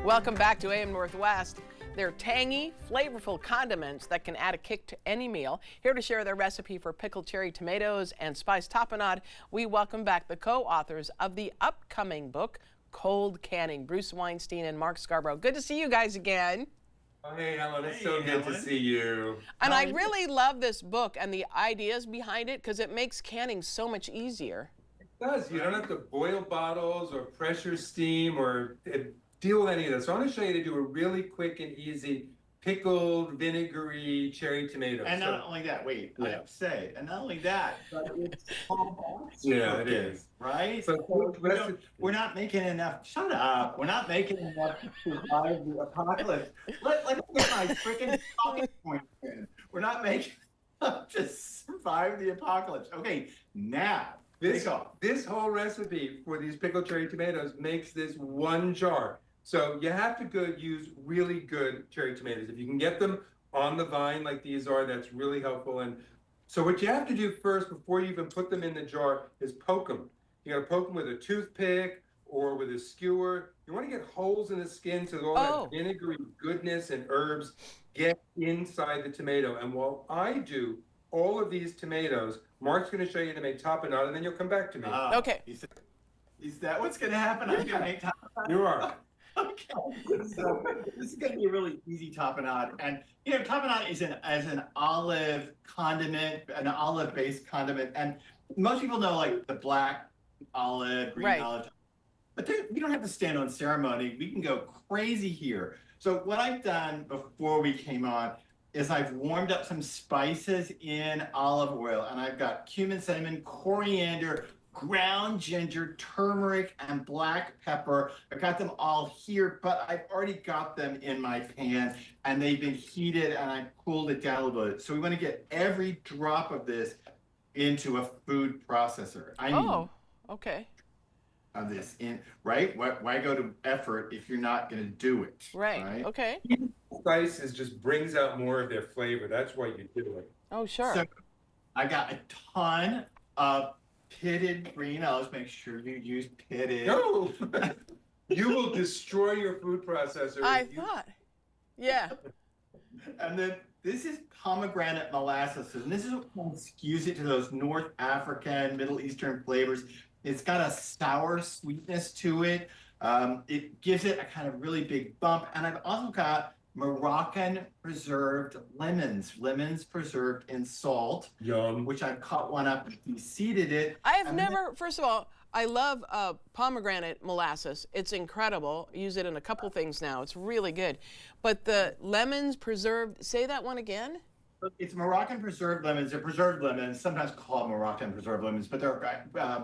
Welcome back to AM Northwest. They're tangy, flavorful condiments that can add a kick to any meal. Here to share their recipe for pickled cherry tomatoes and spiced tapenade, we welcome back the co-authors of the upcoming book, Cold Canning, Bruce Weinstein and Mark Scarbrough. Good to see you guys again. Oh, hey, Helen, it's so good to see you. And I really love this book and the ideas behind it because it makes canning so much easier. It does. You don't have to boil bottles or pressure steam or deal with any of this. So I want to show you to do a really quick and easy pickled, vinegary cherry tomato. And not only that, wait, I have to say, and not only that, but it's complex. Yeah, it is. Right? So we're not making enough, shut up, we're not making enough to survive the apocalypse. Let me get my freaking talking point in. We're not making enough to survive the apocalypse. Okay, now, this whole recipe for these pickled cherry tomatoes makes this one jar. So you have to use really good cherry tomatoes. If you can get them on the vine like these are, that's really helpful. And so what you have to do first before you even put them in the jar is poke them. You got to poke them with a toothpick or with a skewer. You want to get holes in the skin so that all that vinegary goodness and herbs get inside the tomato. And while I do all of these tomatoes, Mark's going to show you to make tapenade, and then you'll come back to me. Okay. Is that what's going to happen? I'm going to make tapenade. You are. Okay, so this is going to be a really easy tapenade, and you know, tapenade is an olive condiment, an olive-based condiment, and most people know like the black olive, green olive, but we don't have to stand on ceremony. We can go crazy here. So what I've done before we came on is I've warmed up some spices in olive oil, and I've got cumin, cinnamon, coriander, ground ginger, turmeric, and black pepper. I've got them all here, but I've already got them in my pan, and they've been heated, and I cooled it down a little bit. So we want to get every drop of this into a food processor. Okay. Of this in, right? Why go to effort if you're not going to do it? Right. Okay. Spices just brings out more of their flavor. That's why you do it. Oh, sure. So I got a ton of pitted green olives. Make sure you use pitted. No, you will destroy your food processor. I thought. Yeah. And then this is pomegranate molasses, and this is what skews it to those North African, Middle Eastern flavors. It's got a sour sweetness to it. It gives it a kind of really big bump. And I've also got Moroccan preserved lemons preserved in salt. Yum. Which I've cut one up and de-seeded it. I have never, first of all, I love pomegranate molasses. It's incredible. I use it in a couple things now. It's really good. But the lemons preserved, say that one again? It's Moroccan preserved lemons. They're preserved lemons, sometimes called Moroccan preserved lemons, but they're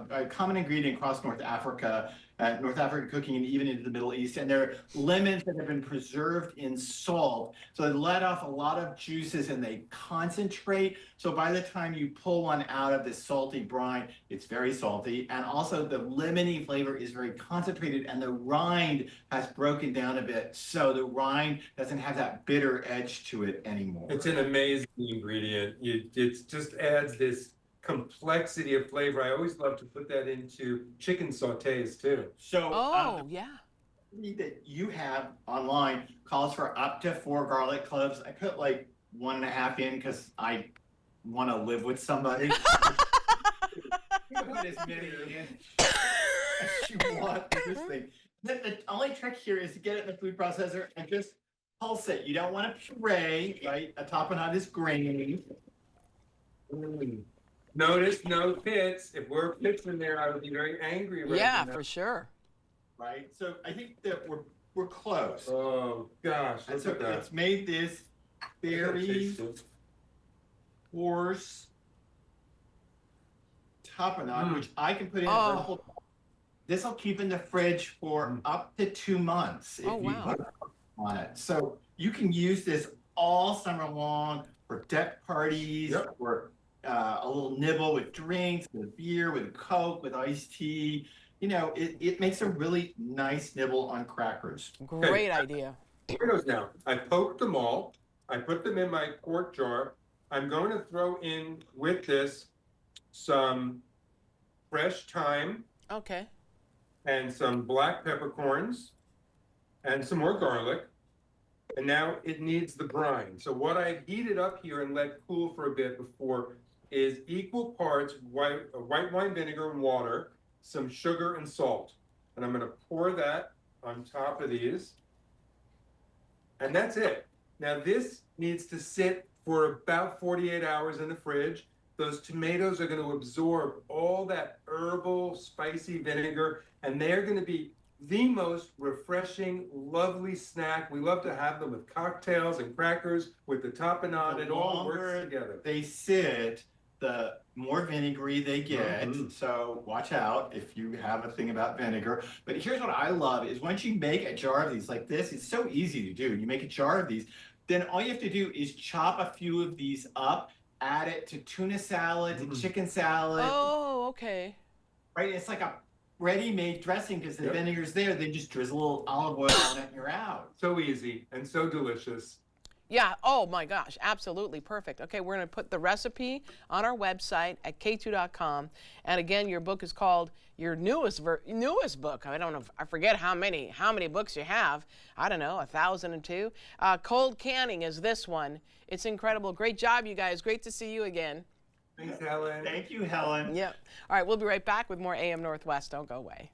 a common ingredient across North African cooking, and even into the Middle East. And they're lemons that have been preserved in salt. So they let off a lot of juices and they concentrate. So by the time you pull one out of this salty brine, it's very salty. And also the lemony flavor is very concentrated, and the rind has broken down a bit. So the rind doesn't have that bitter edge to it anymore. It's an amazing ingredient. It just adds this complexity of flavor. I always love to put that into chicken sautés too. So, yeah. That you have online calls for up to 4 garlic cloves. I put like 1.5 in because I want to live with somebody. You can put as many in as you want in this thing. The only trick here is to get it in the food processor and just pulse it. You don't want to puree, right? A tapenade is grainy. Notice no pits. If we're pits in there, I would be very angry right now. Yeah, for sure. Right? So I think that we're close. Oh gosh, And look so at that. it's made this very coarse tapenade, which I can put in a vertical. This will keep in the fridge for up to 2 months if you put it on it. So you can use this all summer long for deck parties, or a little nibble with drinks, with beer, with Coke, with iced tea. You know, it makes a really nice nibble on crackers. Great idea. Tomatoes now. I poked them all. I put them in my quart jar. I'm going to throw in with this some fresh thyme. Okay. And some black peppercorns and some more garlic. And now it needs the brine. So what I heated up here and let cool for a bit before is equal parts white wine vinegar and water, some sugar and salt. And I'm going to pour that on top of these. And that's it. Now this needs to sit for about 48 hours in the fridge. Those tomatoes are going to absorb all that herbal, spicy vinegar, and they're going to be the most refreshing, lovely snack. We love to have them with cocktails and crackers with the tapenade. It all works together. They sit, the more vinegary they get. So watch out if you have a thing about vinegar. But here's what I love is once you make a jar of these like this, it's so easy to do. You make a jar of these, then all you have to do is chop a few of these up, add it to tuna salad, to chicken salad. Oh, okay. Right? It's like a ready-made dressing because the vinegar's there. Then just drizzle a little olive oil on it and you're out. So easy and so delicious. Yeah, oh my gosh, absolutely perfect. Okay, we're going to put the recipe on our website at k2.com. And again, your book is called your newest book. I don't know, I forget how many books you have. I don't know, 1,002. Cold Canning is this one. It's incredible. Great job, you guys. Great to see you again. Thanks, Helen. Thank you, Helen. Yep. All right, we'll be right back with more AM Northwest. Don't go away.